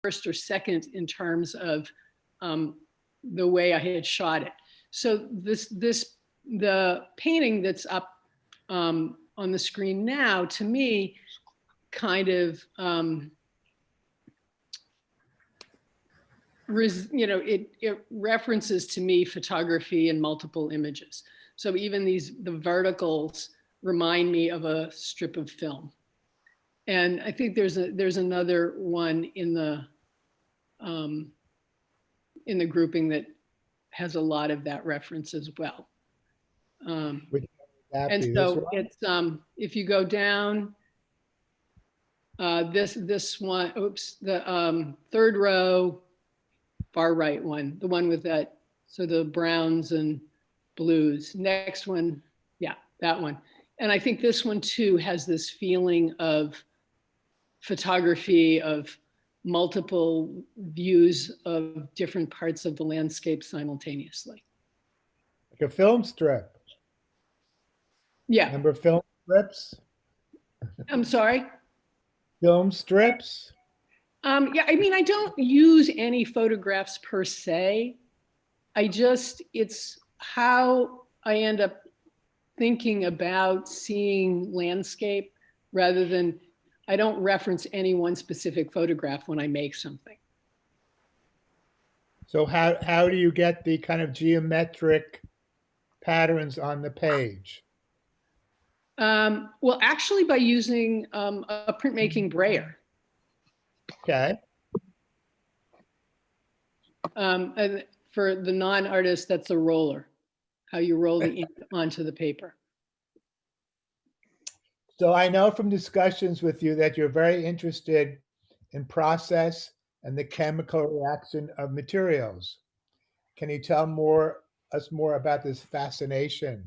first or second in terms of the way I had shot it. So the painting that's up on the screen now, to me, kind of, it references to me photography in multiple images. So even the verticals remind me of a strip of film. And I think there's another one in the grouping that has a lot of that reference as well. And so it's if you go down this one, oops, the third row, far right one, the one with that, so the browns and blues. Next one, yeah, that one. And I think this one too has this feeling of photography, of multiple views of different parts of the landscape simultaneously. Like a film strip. Yeah. Remember film strips? I'm sorry? Film strips? Yeah, I mean, I don't use any photographs per se. It's how I end up thinking about seeing landscape rather than, I don't reference any one specific photograph when I make something. So how do you get the kind of geometric patterns on the page? Well, actually by using a printmaking brayer. Okay. And for the non-artist, that's a roller, how you roll the ink onto the paper. So I know from discussions with you that you're very interested in process and the chemical reaction of materials. Can you tell us more about this fascination?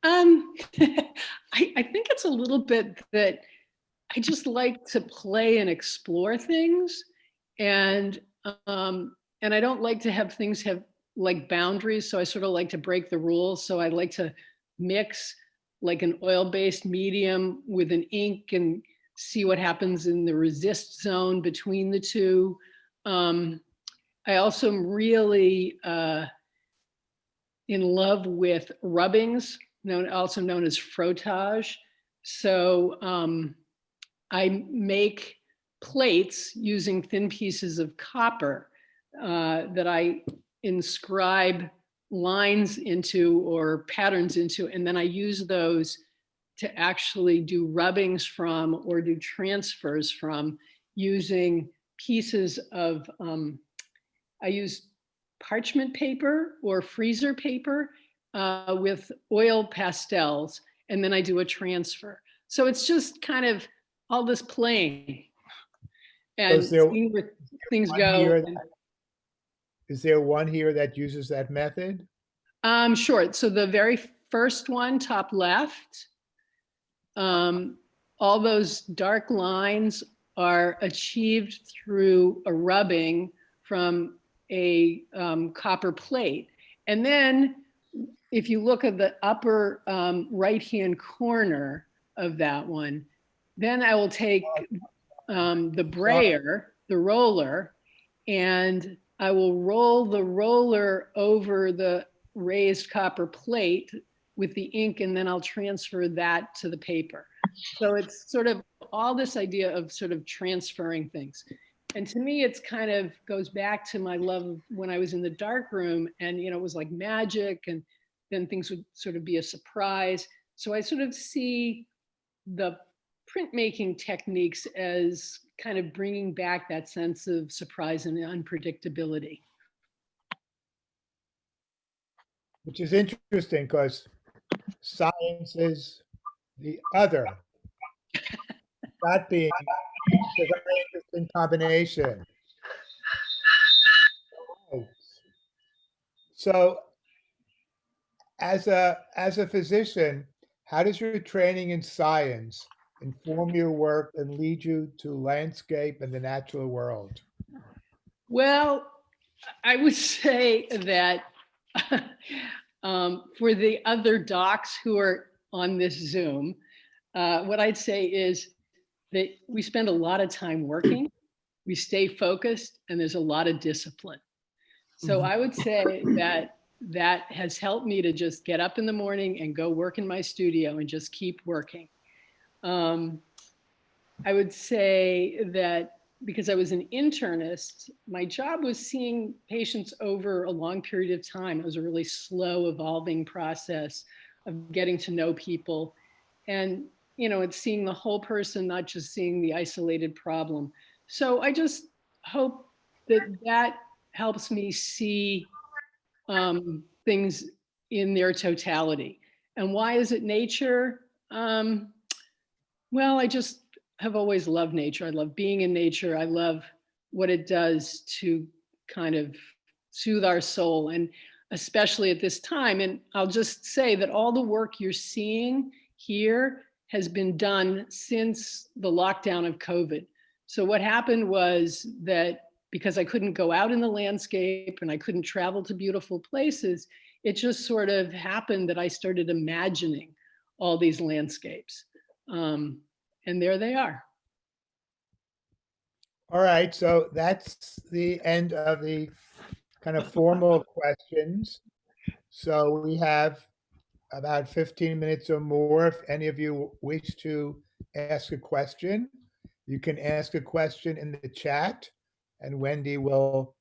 I think it's a little bit that I just like to play and explore things, and I don't like to have things have like boundaries. So I sort of like to break the rules. So I like to mix like an oil-based medium with an ink and see what happens in the resist zone between the two. I also am really in love with rubbings, also known as frottage. So I make plates using thin pieces of copper that I inscribe lines into or patterns into, and then I use those to actually do rubbings from or do transfers from using pieces of, I use parchment paper or freezer paper with oil pastels, and then I do a transfer. So it's just kind of all this playing and seeing where things go. Is there one here that uses that method? Sure. So the very first one, top left, all those dark lines are achieved through a rubbing from a copper plate. And then if you look at the upper right-hand corner of that one, then I will take the brayer, the roller, and I will roll the roller over the raised copper plate with the ink, and then I'll transfer that to the paper. So it's sort of all this idea of sort of transferring things. And to me, it's kind of goes back to my love of when I was in the darkroom, and it was like magic, and then things would sort of be a surprise. So I sort of see the printmaking techniques as kind of bringing back that sense of surprise and unpredictability. Which is interesting because science is the other. That being a very interesting combination. So as a physician, how does your training in science inform your work and lead you to landscape and the natural world? Well, I would say that for the other docs who are on this Zoom, what I'd say is that we spend a lot of time working. we stay focused, and there's a lot of discipline. So I would say that has helped me to just get up in the morning and go work in my studio and just keep working. I would say that because I was an internist, my job was seeing patients over a long period of time. It was a really slow evolving process of getting to know people. And, it's seeing the whole person, not just seeing the isolated problem. So I just hope that helps me see things in their totality. And why is it nature? Well, I just have always loved nature. I love being in nature. I love what it does to kind of soothe our soul, and especially at this time. And I'll just say that all the work you're seeing here has been done since the lockdown of COVID. So what happened was that because I couldn't go out in the landscape and I couldn't travel to beautiful places, it just sort of happened that I started imagining all these landscapes. And there they are. All right, so that's the end of the kind of formal questions. So we have about 15 minutes or more. If any of you wish to ask a question, you can ask a question in the chat, and Wendy will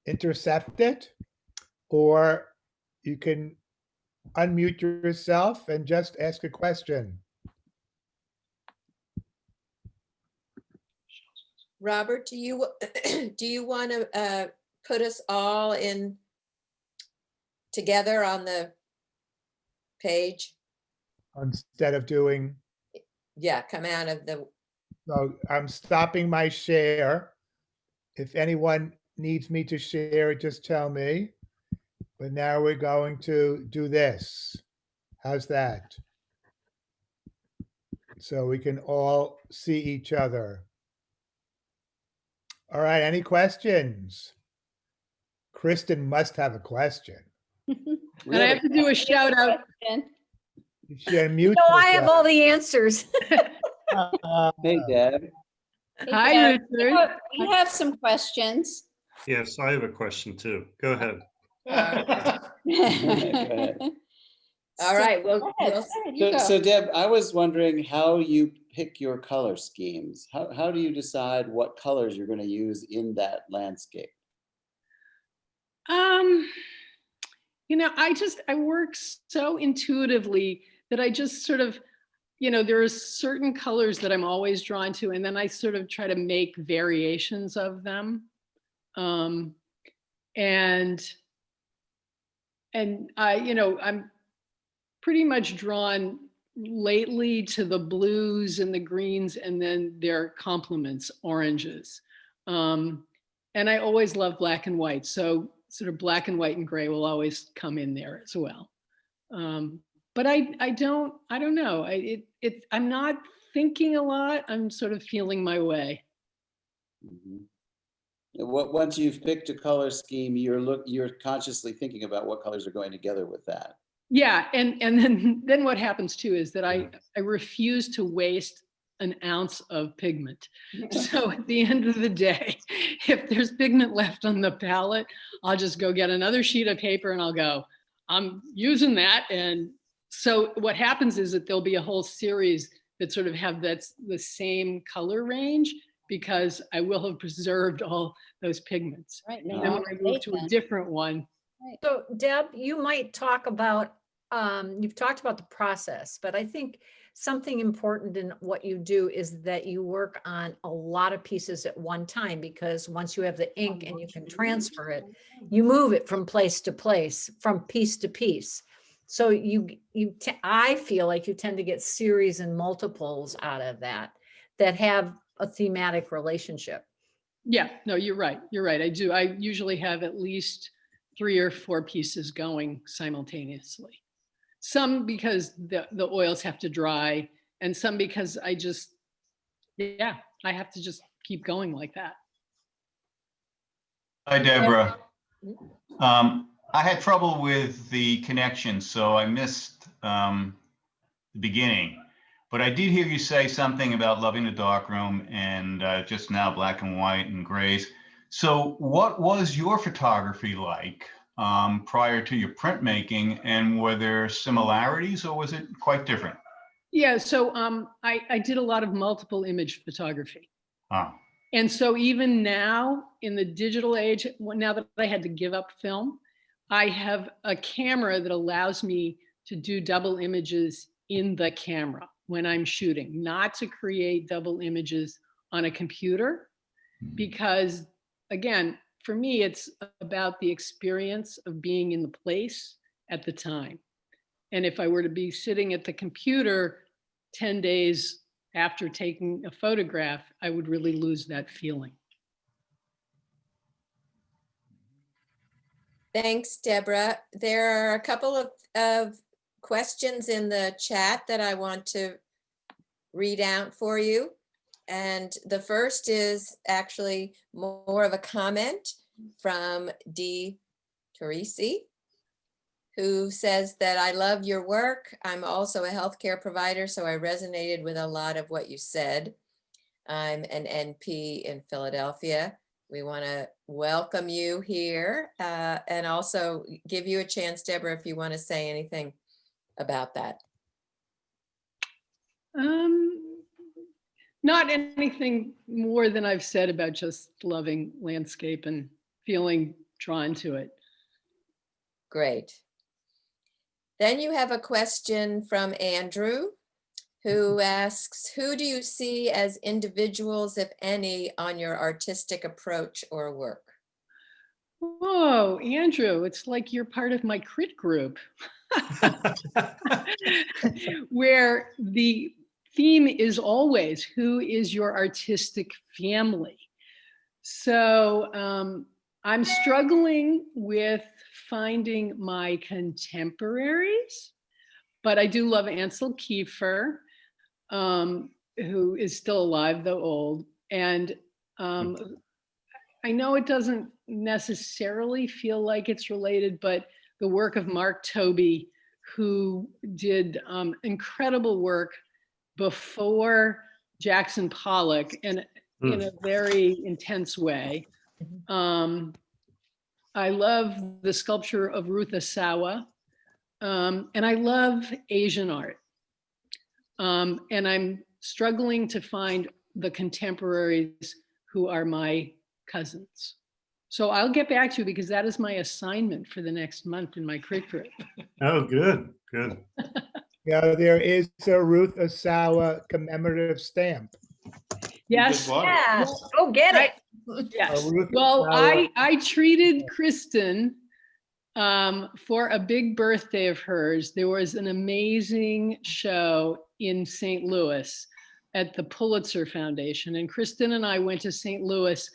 intercept it, or you can unmute yourself and just ask a question. Robert, do you want to put us all in together on the page? Instead of doing, Yeah, come out of the, so I'm stopping my share. If anyone needs me to share it, just tell me. But now we're going to do this. How's that? So we can all see each other. All right, any questions? Kristen must have a question. And I have to do a shout out. You should unmute No, I have yourself. all the answers. Hey, Deb. Hi, Deb. Richard. We have some questions. Yes, I have a question too. Go ahead. Go ahead. all right, well, Go ahead, we'll- you go. So Deb, I was wondering how you pick your color schemes. How do you decide what colors you're going to use in that landscape? I work so intuitively that I just sort of, there are certain colors that I'm always drawn to, and then I sort of try to make variations of them. And I'm pretty much drawn lately to the blues and the greens, and then their complements, oranges. And I always love black and white. So sort of black and white and gray will always come in there as well. But I don't know. I'm not thinking a lot. I'm sort of feeling my way. Mhm. Once you've picked a color scheme, you're consciously thinking about what colors are going together with that. Yeah, and then what happens too is that I refuse to waste an ounce of pigment. So at the end of the day, if there's pigment left on the palette, I'll just go get another sheet of paper and I'll go, I'm using that. And so what happens is that there'll be a whole series that sort of have the same color range, because I will have preserved all those pigments. Right, And no, then when I move to a different one, So Deb, you might talk about, you've talked about the process, but I think something important in what you do is that you work on a lot of pieces at one time, because once you have the ink and you can transfer it, you move it from place to place, from piece to piece. So I feel like you tend to get series and multiples out of that have a thematic relationship. yeah, no, you're right. You're right. I do. I usually have at least 3 or 4 pieces going simultaneously. Some because the oils have to dry, and some because I have to just keep going like that. Hi, Deborah. I had trouble with the connection, so I missed the beginning. But I did hear you say something about loving the darkroom and just now black and white and grays. So what was your photography like prior to your printmaking, and were there similarities or was it quite different? Yeah, so I did a lot of multiple image photography. Oh, And so even now in the digital age, now that I had to give up film, I have a camera that allows me to do double images in the camera when I'm shooting, not to create double images on a computer, because again, for me, it's about the experience of being in the place at the time. And if I were to be sitting at the computer 10 days after taking a photograph, I would really lose that feeling. Thanks, Deborah. There are a couple of questions in the chat that I want to read out for you. And the first is actually more of a comment from D. Teresi, who says that I love your work. I'm also a healthcare provider, so I resonated with a lot of what you said. I'm an NP in Philadelphia. We want to welcome you here and also give you a chance, Deborah, if you want to say anything about that. Not anything more than I've said about just loving landscape and feeling drawn to it. Great. Then you have a question from Andrew, who asks, who do you see as individuals, if any, on your artistic approach or work? Whoa, Andrew, it's like you're part of my crit group. Where the theme is always, who is your artistic family? So I'm struggling with finding my contemporaries, but I do love Ansel Kiefer, who is still alive, though old. And I know it doesn't necessarily feel like it's related, but the work of Mark Tobey, who did incredible work before Jackson Pollock and in a very intense way. I love the sculpture of Ruth Asawa, and I love Asian art. And I'm struggling to find the contemporaries who are my cousins. So I'll get back to you because that is my assignment for the next month in my crit group. Oh, good, good. Yeah, there is a Ruth Asawa commemorative stamp. Yes. Yeah, go get it. Yes. Ruth Well, Asawa. I treated Kristen for a big birthday of hers. There was an amazing show in St. Louis at the Pulitzer Foundation. And Kristen and I went to St. Louis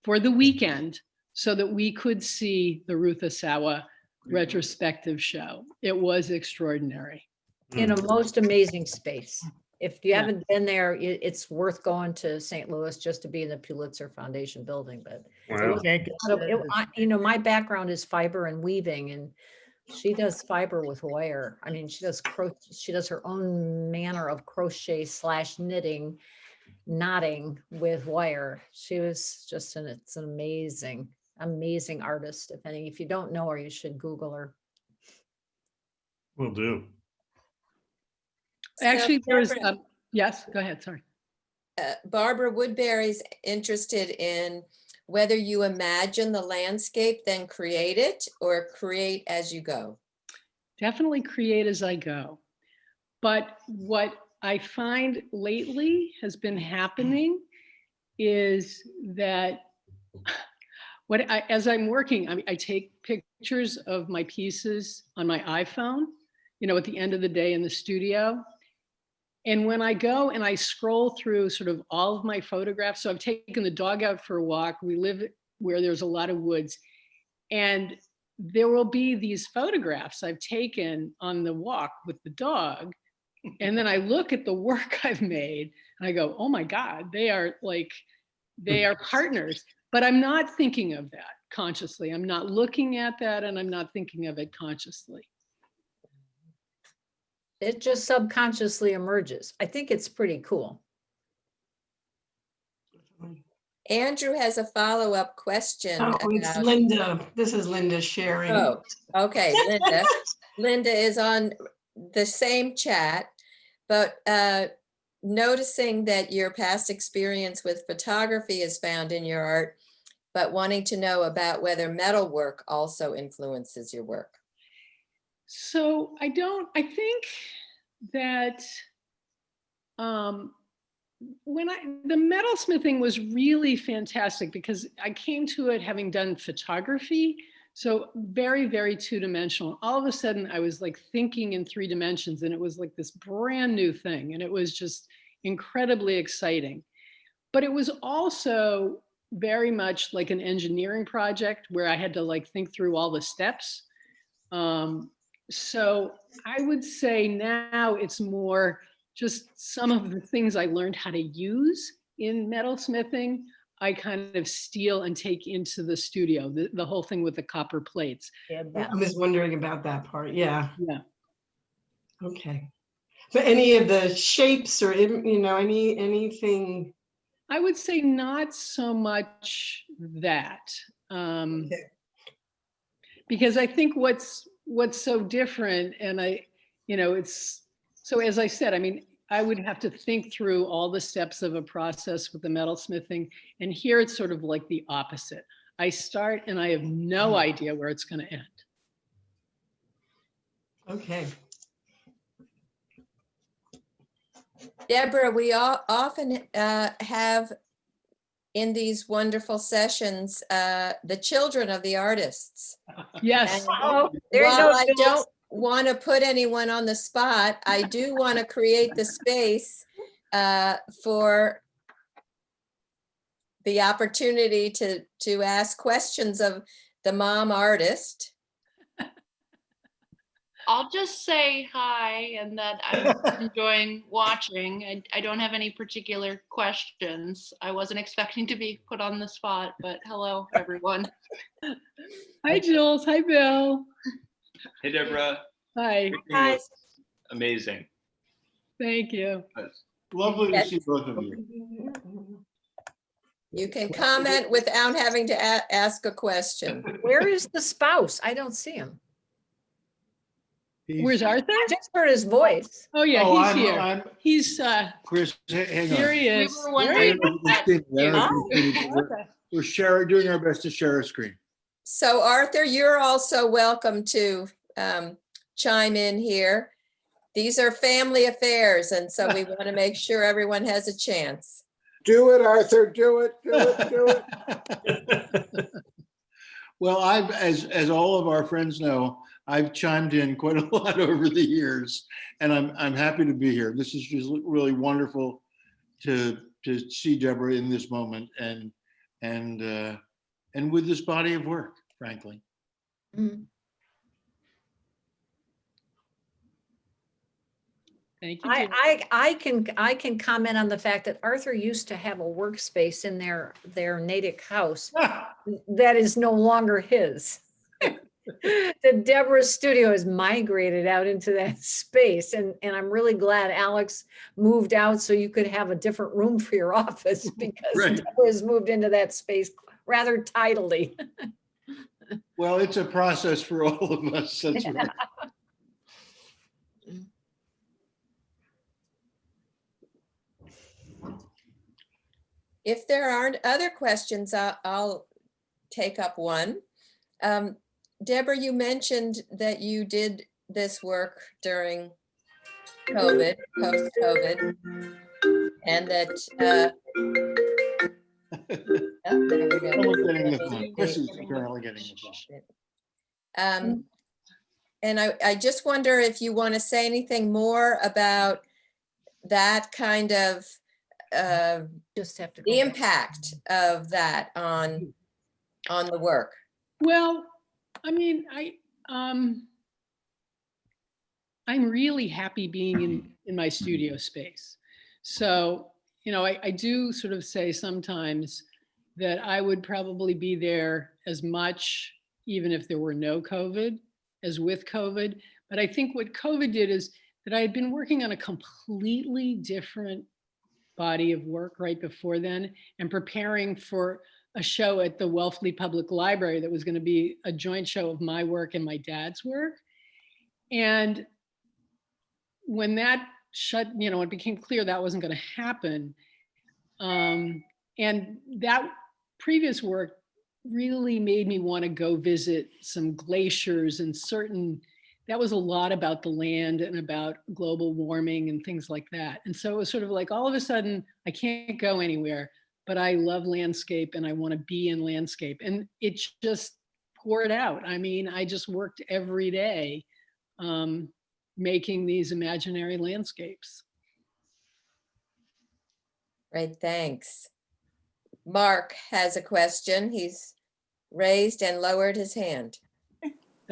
for the weekend so that we could see the Ruth Asawa retrospective show. It was extraordinary. In a most amazing space. If you Yeah. haven't been there, it's worth going to St. Louis just to be in the Pulitzer Foundation building. But Wow. Can't get you know, my background is fiber and weaving, and she does fiber with wire. I mean, she does she does her own manner of crochet / knitting, knotting with wire. She was just it's an amazing artist. If you don't know her, you should Google her. Will do. Actually, So, there's, Deborah, yes, go ahead, sorry. Barbara Woodbury's interested in whether you imagine the landscape, then create it, or create as you go. Definitely create as I go. But what I find lately has been happening is that as I'm working, I take pictures of my pieces on my iPhone, at the end of the day in the studio. And when I go and I scroll through sort of all of my photographs, so I've taken the dog out for a walk. We live where there's a lot of woods. And there will be these photographs I've taken on the walk with the dog. And then I look at the work I've made and I go, oh my God, they are partners. But I'm not thinking of that consciously. I'm not looking at that and I'm not thinking of it consciously. It just subconsciously emerges. I think it's pretty cool. Andrew has a follow-up question. Oh, it's about- Linda. This is Linda sharing. Oh, okay, Linda. Linda is on the same chat, but noticing that your past experience with photography is found in your art, but wanting to know about whether metalwork also influences your work. So I think that the metalsmithing was really fantastic because I came to it having done photography. So very, very two-dimensional. All of a sudden I was like thinking in 3 dimensions, and it was like this brand new thing. And it was just incredibly exciting. But it was also very much like an engineering project where I had to like think through all the steps. So I would say now it's more just some of the things I learned how to use in metalsmithing, I kind of steal and take into the studio, the whole thing with the copper plates. I was wondering about that part. Yeah. Yeah. Okay. But any of the shapes or, anything? I would say not so much that. Okay. Because I think what's so different, and it's, so as I said, I mean, I would have to think through all the steps of a process with the metalsmithing, and here it's sort of like the opposite. I start and I have no idea where it's going to end. Okay. Deborah, we often have in these wonderful sessions the children of the artists. Yes. Oh, there you While go. I Jules. don't want to put anyone on the spot, I do want to create the space for the opportunity to ask questions of the mom artist. I'll just say hi and that I'm enjoying watching. I don't have any particular questions. I wasn't expecting to be put on the spot, but hello, everyone. Hi, Jules. Hi, Bill. Hey, Deborah. Hi. Everything Hi. was amazing. Thank you. Lovely to see both of you. You can comment without having to ask a question. Where is the spouse? I don't see him. Where's Arthur? I just heard his voice. Oh, yeah, Oh, he's here. I'm He's, Chris, hang here on. he We is. were Where are wondering you? about I don't know that if you can see me, but we're doing our best to share a screen. So Arthur, you're also welcome to chime in here. These are family affairs, and so we want to make sure everyone has a chance. Do it, Arthur, do it, do it, do it. Well, as all of our friends know, I've chimed in quite a lot over the years, and I'm happy to be here. This is just really wonderful to see Deborah in this moment and with this body of work, frankly. Mhm. Thank you. Jules. I can comment on the fact that Arthur used to have a workspace in their Natick house that is no longer his. The Deborah's studio has migrated out into that space, and I'm really glad Alex moved out so you could have a different room for your office because Right. Deborah's moved into that space rather tidily. Well, it's a process for all of us. That's right. If there aren't other questions, I'll take up one. Deborah, you mentioned that you did this work during COVID, post-COVID, and that, oh, there we go. Someone's getting the phone. Chris is apparently getting the phone. And I just wonder if you want to say anything more about that kind of, Just have to. the go back. impact of that on the work. Well, I mean, I'm really happy being in my studio space. So, I do sort of say sometimes that I would probably be there as much, even if there were no COVID, as with COVID. But I think what COVID did is that I had been working on a completely different body of work right before then and preparing for a show at the Wellfleet Public Library that was going to be a joint show of my work and my dad's work. And when that it became clear that wasn't going to happen. And that previous work really made me want to go visit some glaciers and that was a lot about the land and about global warming and things like that. And so it was sort of like, all of a sudden, I can't go anywhere, but I love landscape and I want to be in landscape. And it just poured out. I mean, I just worked every day making these imaginary landscapes. Great, thanks. Mark has a question. He's raised and lowered his hand.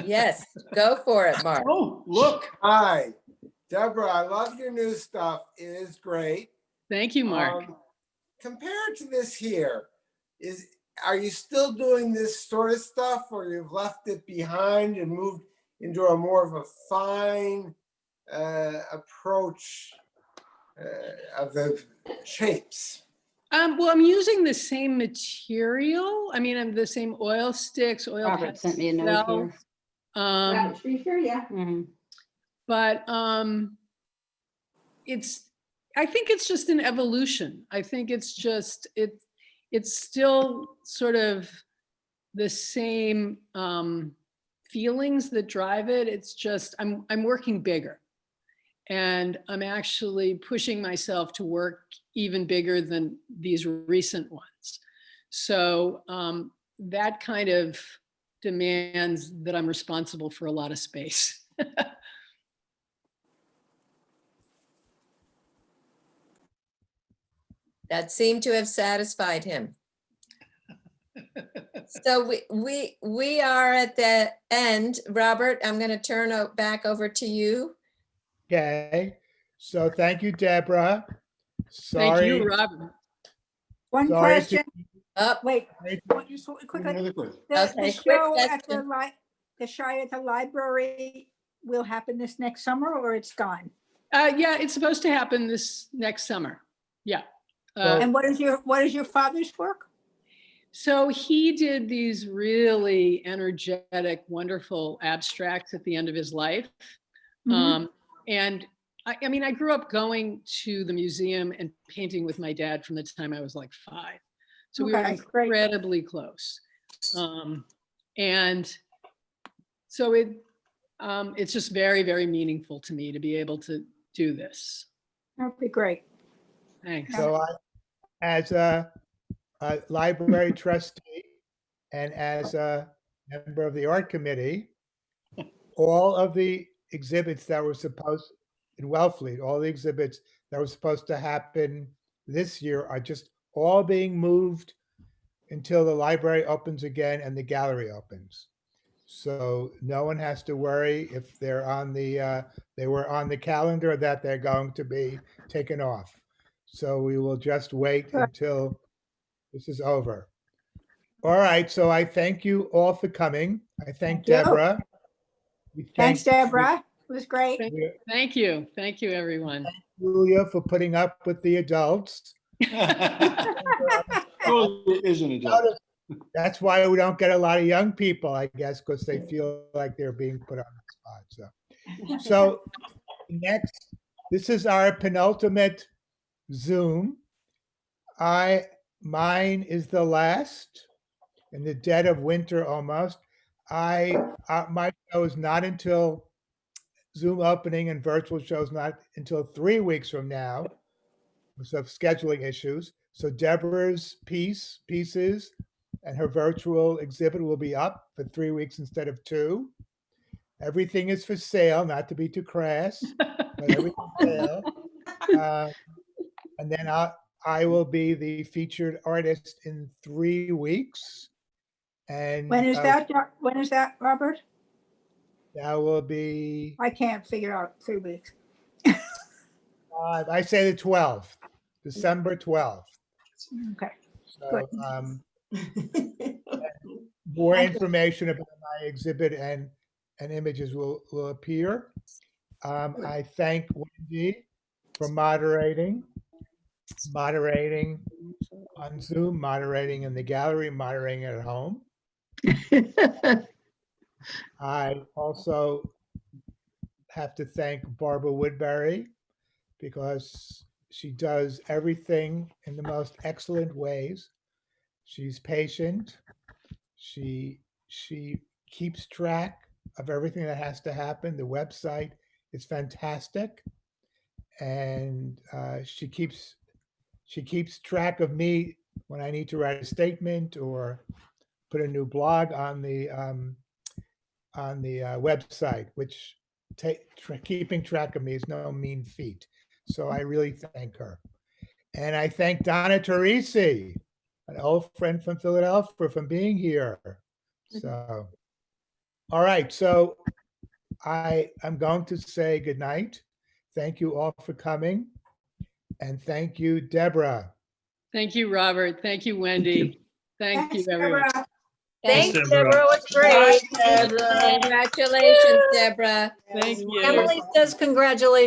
Yes, go for it, Mark. Oh, look. Hi, Deborah, I love your new stuff. It is great. Thank you, Mark. Compared to this here, are you still doing this sort of stuff, or you've left it behind and moved into a more of a fine approach of the shapes? Well, I'm using the same material. I mean, I'm the same oil sticks, oil Robert sent me a note here. pastels. Yeah. But I think it's just an evolution. I think it's just, it's still sort of the same feelings that drive it. It's just, I'm working bigger. And I'm actually pushing myself to work even bigger than these recent ones. So that kind of demands that I'm responsible for a lot of space. That seemed to have satisfied him. So we are at the end. Robert, I'm going to turn back over to you. Okay, so thank you, Deborah. Thank Sorry. you, Robert. One Sorry to- question. Up. Wait, just quickly. Another question. The Okay, show quick at question. the show at the library will happen this next summer, or it's gone? Yeah, it's supposed to happen this next summer. Yeah. And what is your father's work? So he did these really energetic, wonderful abstracts at the end of his life. Mhm. And I mean, I grew up going to the museum and painting with my dad from the time I was like 5. So we were Okay, great. incredibly close. And so it's just very, very meaningful to me to be able to do this. That'd be great. Thanks. So as a library trustee and as a member of the art committee, all of the exhibits that were supposed in Wellfleet, all the exhibits that were supposed to happen this year are just all being moved until the library opens again and the gallery opens. So no one has to worry if they're on they were on the calendar that they're going to be taken off. So we will just wait until this is over. All right, so I thank you all for coming. I thank Thank you. Deborah. Thanks, Deborah. It was great. Thank you. Thank you, everyone. Julia for putting up with the adults. Oh, it is an adult. That's why we don't get a lot of young people, I guess, because they feel like they're being put on the spot. So next, this is our penultimate Zoom. Mine is the last in the dead of winter almost. My show is not until Zoom opening, and virtual shows not until 3 weeks from now because of scheduling issues. So Deborah's pieces and her virtual exhibit will be up for 3 weeks instead of 2. Everything is for sale, not to be too crass, but everything's for sale. And then I will be the featured artist in 3 weeks. And When is that, Robert? that will be, I can't figure out 3 weeks. I say the 12th, December 12th. Okay. So, more Thank you. information about my exhibit and images will appear. I thank Wendy for moderating on Zoom, moderating in the gallery, moderating at home. I also have to thank Barbara Woodbury because she does everything in the most excellent ways. She's patient. She keeps track of everything that has to happen. The website is fantastic, and she keeps track of me when I need to write a statement or put a new blog on the website, which keeping track of me is no mean feat. So I really thank her. And I thank Donna Teresi, an old friend from Philadelphia, for being here. So, all right. So I'm going to say goodnight. Thank you all for coming. And thank you, Deborah. Thank you, Robert. Thank you, Wendy. Thank you, Thanks, everyone. Deborah. Thanks, Deborah. Deborah. It was great. Congratulations, Deborah. Thank you. Emily says congratulations.